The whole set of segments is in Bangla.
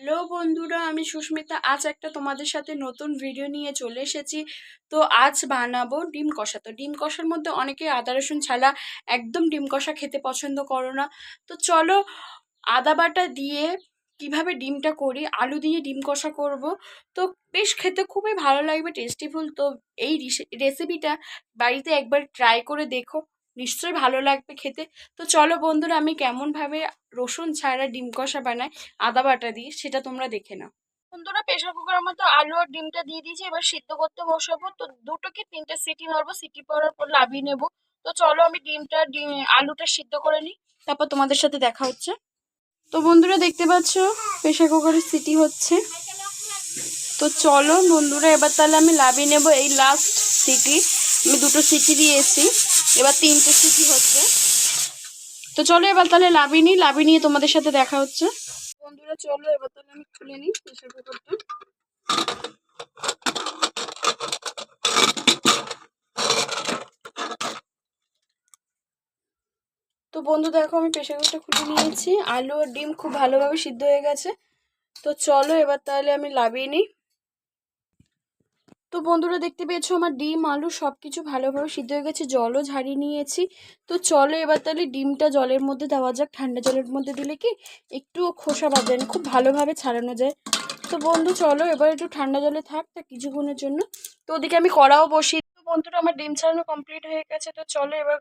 হ্যালো বন্ধুরা, আমি সুস্মিতা। আজ একটা তোমাদের সাথে নতুন ভিডিও নিয়ে চলে এসেছি। তো আজ বানাবো ডিম কষা। তো ডিম কষার মধ্যে অনেকে আদা রসুন ছাড়া একদম ডিম কষা খেতে পছন্দ করো না। তো চলো আদা বাটা দিয়ে কিভাবে ডিমটা করি, আলু দিয়ে ডিম কষা করব। তো বেশ খেতে খুবই ভালো লাগবে, টেস্টিফুল। তো এই রেসিপিটা বাড়িতে একবার ট্রাই করে দেখো, নিশ্চয়ই ভালো লাগবে খেতে। তো চলো বন্ধুরা, আমি কেমনভাবে রসুন ছাড়া ডিম কষা বানাই আদা বাটা দিয়ে, সেটা তোমরা দেখে নাও। বন্ধুরা, প্রেশার কুকারের মধ্যে আলু আর ডিমটা দিয়ে দিয়েছি, এবার সিদ্ধ করতে বসাবো। তো দুটো কি তিনটে সিটি মারবো, সিটি পড়ার পর নামিয়ে নেবো। তো চলো আমি আলুটা সিদ্ধ করে নিই, তারপর তোমাদের সাথে দেখা হচ্ছে। তো বন্ধুরা, দেখতে পাচ্ছ প্রেশার কুকারের সিটি হচ্ছে। তো চলো বন্ধুরা, এবার তাহলে আমি নামিয়ে নেব। এই লাস্ট সিটি, আমি দুটো সিটি দিয়েছি, এবার তিনটে সিটি হচ্ছে। তো চলো এবার তাহলে লাভি নিয়ে তোমাদের সাথে দেখা হচ্ছে। বন্ধুরা চলো এবার তাহলে আমি খুলে নিই প্রেশার কুকারটা। তো বন্ধু দেখো, আমি প্রেশার কুকারটা খুলে নিয়েছি, আলু আর ডিম খুব ভালোভাবে সিদ্ধ হয়ে গেছে। তো চলো এবার তাহলে আমি লাভিয়ে নিই। তো বন্ধুরা, দেখতে পেয়েছো আমার ডিম আলু সবকিছু ভালোভাবে সিদ্ধ হয়ে গেছে, জলও ঝারিয়ে নিয়েছি। তো চলো এবার তাহলে ডিমটা জলের মধ্যে দেওয়া যাক। ঠান্ডা জলের মধ্যে দিলে কি একটু খোসা বাঁধে না, খুব ভালোভাবে ছাড়ানো যায়। তো বন্ধু চলো এবার একটু ঠান্ডা জলে থাক তা কিছুক্ষণের জন্য। তো ওদিকে আমি কড়াও বসি। তো বন্ধুরা, আমার ডিম ছাড়ানো কমপ্লিট হয়ে গেছে। তো চলো এবার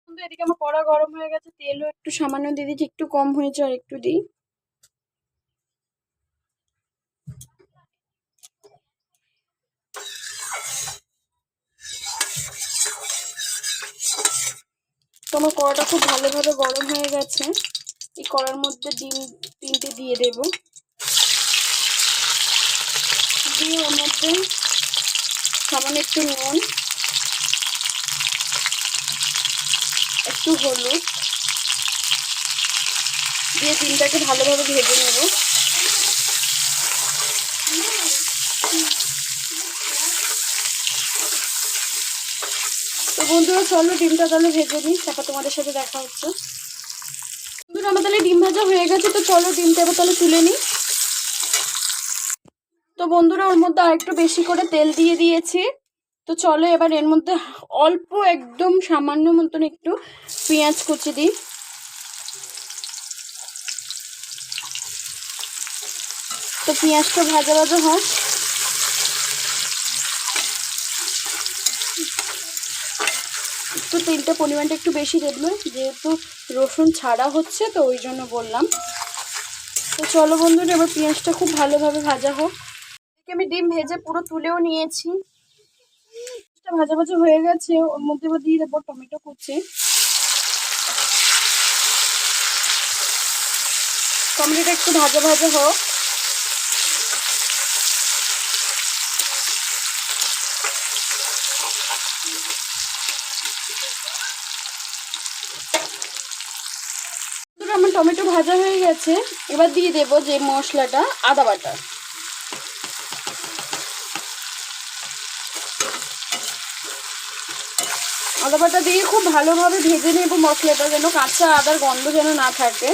বন্ধু, এদিকে আমার কড়া গরম হয়ে গেছে, তেলও একটু সামান্য দিয়ে দিচ্ছি, একটু কম হয়েছে, আর একটু দিই। তো আমার কড়াটা খুব ভালোভাবে গরম হয়ে গেছে। এই কড়ার মধ্যে ডিম তিনটে দিয়ে দেবো, দিয়ে ওর মধ্যে সামান্য একটু নুন, একটু হলুদ দিয়ে ডিমটাকে ভালোভাবে ভেজে নেব। তো বন্ধুরা চলো ডিমটা তাহলে ভেজে নিই, তারপর তোমাদের সাথে দেখা হচ্ছে। বন্ধুরা, আমার তাহলে ডিম ভাজা হয়ে গেছে। তো চলো ডিমটা এবার তাহলে তুলে নিই। তো বন্ধুরা, ওর মধ্যে আর একটু বেশি করে তেল দিয়ে দিয়েছি। তো চলো এবার এর মধ্যে অল্প একদম সামান্য মতন একটু পেঁয়াজ কুচি দিই। তো পেঁয়াজটা ভাজা ভাজা হয়। তো তেলটা পরিমাণটা একটু বেশি দেবো, যেহেতু রসুন ছাড়া হচ্ছে, তো ওই জন্য বললাম। তো চলো বন্ধুরা, এবার পেঁয়াজটা খুব ভালোভাবে ভাজা হোক। আমি ডিম ভেজে পুরো তুলেও নিয়েছি, ভাজা ভাজা হয়ে গেছে। ওর মধ্যে এবার দিয়ে দেবো টমেটো কুচি। টমেটোটা একটু ভাজা ভাজা হোক। আমার টমেটো ভাজা হয়ে গেছে, এবার দিয়ে দেবো যে মশলাটা, আদা বাটা। আদা বাটা দিয়ে খুব ভালোভাবে ভেজে নেব মশলাটা, যেন কাঁচা আদার গন্ধ যেন না থাকে।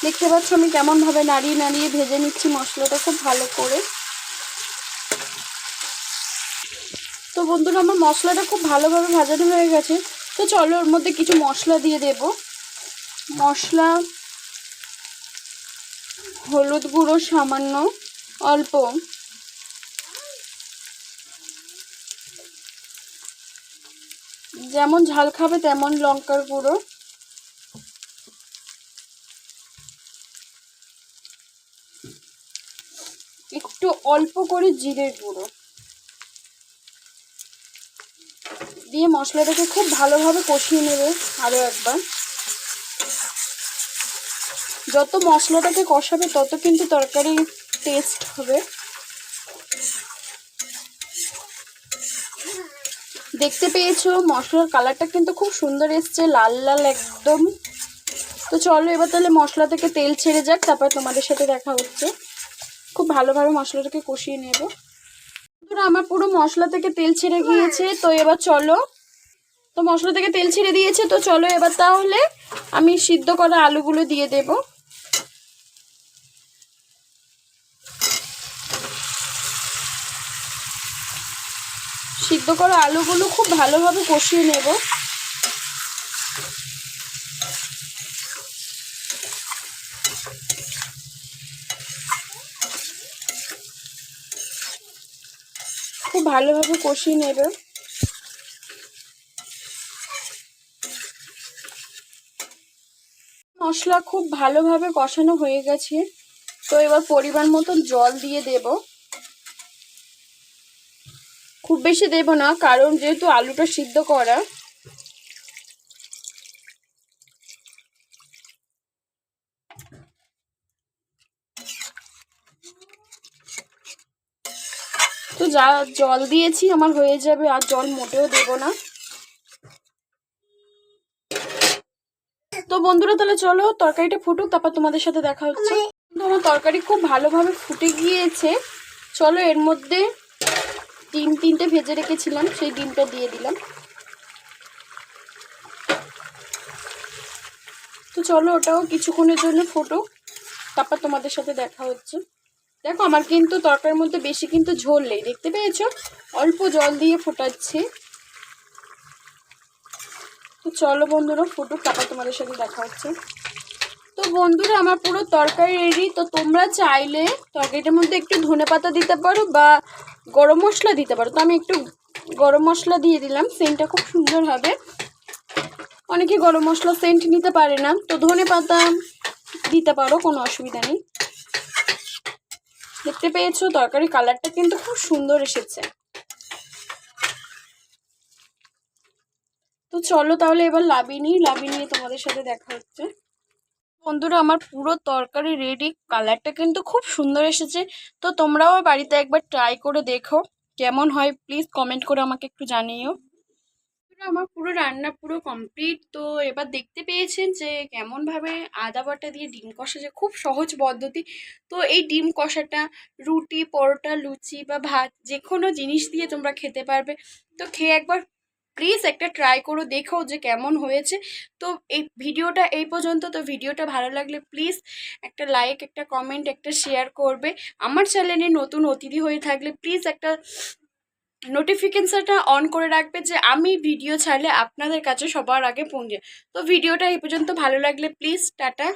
দেখতে পাচ্ছ আমি কেমন ভাবে নাড়িয়ে নাড়িয়ে ভেজে নিচ্ছি মশলাটা খুব ভালো করে। তো বন্ধুরা, আমার মশলাটা খুব ভালোভাবে ভাজানো হয়ে গেছে। তো চলো ওর মধ্যে কিছু মশলা দিয়ে দেব। মশলা, হলুদ গুঁড়ো সামান্য অল্প, যেমন ঝাল খাবে তেমন লঙ্কার গুঁড়ো, একটু অল্প করে জিরের গুঁড়ো দিয়ে মশলাটাকে খুব ভালোভাবে কষিয়ে নেবে আরো একবার। যত মশলাটাকে কষাবে তত কিন্তু তরকারি টেস্ট হবে। দেখতে পেয়েছো মশলার কালারটা কিন্তু খুব সুন্দর এসছে, লাল লাল একদম। তো চলো এবার তাহলে মশলা থেকে তেল ছেড়ে যাক, তারপর তোমাদের সাথে দেখা হচ্ছে। খুব ভালোভাবে মশলাটাকে কষিয়ে নেব। আমার পুরো মশলা থেকে তেল ছেড়ে গিয়েছে। তো এবার চলো তো মশলা থেকে তেল ছেড়ে দিয়েছে। তো চলো এবার তাহলে আমি সিদ্ধ করা আলুগুলো দিয়ে দেব। সিদ্ধ করা আলুগুলো খুব ভালোভাবে কষিয়ে নেব। খুব ভালোভাবে কষিয়ে নেবে। মশলা খুব ভালোভাবে কষানো হয়ে গেছে। তো এবার পরিমাণ মতো জল দিয়ে দেব। খুব বেশি দেব না, কারণ যেহেতু আলুটা সিদ্ধ করা। তো যা জল দিয়েছি আমার হয়ে যাবে, আর জল মোটেও দেব না। তো বন্ধুরা তাহলে চলো তরকারিটা ফুটুক, তারপর তোমাদের সাথে দেখা হচ্ছে। আমার তরকারি খুব ভালোভাবে ফুটে গিয়েছে। চলো এর মধ্যে ডিম 3টে ভেজে রেখেছিলাম, সেই ডিমটা দিয়ে দিলাম। তো চলো ওটাও কিছুক্ষণের জন্য ফুটুক, তারপর তোমাদের সাথে দেখা হচ্ছে। দেখো আমার কিন্তু তরকারির মধ্যে বেশি কিন্তু ঝোল নেই, দেখতে পেয়েছো? অল্প জল দিয়ে ফোটাচ্ছি। তো চলো বন্ধুরা ফুটুক, তারপর তোমাদের সাথে দেখা হচ্ছে। তো বন্ধুরা আমার পুরো তরকারি রেডি। তো তোমরা চাইলে তরকারিটার মধ্যে একটু ধনেপাতা দিতে পারো বা গরম মশলা দিতে পারো। তো আমি একটু গরম মশলা দিয়ে দিলাম, সেন্টটা খুব সুন্দর হবে। অনেকে গরম মশলা সেন্ট নিতে পারে না, তো ধনেপাতা দিতে পারো, কোনো অসুবিধা নেই। দেখতে পেয়েছো তরকারি কালারটা কিন্তু খুব সুন্দর এসেছে। তো চলো তাহলে এবার লাবিয়ে তোমাদের সাথে দেখা হচ্ছে। বন্ধুরা আমার পুরো তরকারি রেডি, কালারটা কিন্তু খুব সুন্দর এসেছে। তো তোমরাও বাড়িতে একবার ট্রাই করে দেখো কেমন হয়, প্লিজ কমেন্ট করে আমাকে একটু জানিও। আমার পুরো রান্না পুরো কমপ্লিট। তো এবার দেখতে পেয়েছেন যে কেমন ভাবে আদা বাটা দিয়ে ডিম কষা, যে খুব সহজ পদ্ধতি। তো এই ডিম কষাটা রুটি, পরোটা, লুচি বা ভাত যে কোনো জিনিস দিয়ে তোমরা খেতে পারবে। তো খেয়ে একবার প্লিজ একটা ট্রাই করো, দেখো যে কেমন হয়েছে। তো এই ভিডিওটা এই পর্যন্ত। তো ভিডিওটা ভালো লাগলে প্লিজ একটা লাইক, একটা কমেন্ট, একটা শেয়ার করবে। আমার চ্যানেলে নতুন অতিথি হয়ে থাকলে প্লিজ একটা নোটিফিকেশনটা অন করে রাখবে, যে আমি ভিডিও ছাড়লে আপনাদের কাছে সবার আগে পৌঁছে। তো ভিডিওটা এই পর্যন্ত, ভালো লাগলে প্লিজ টাটা।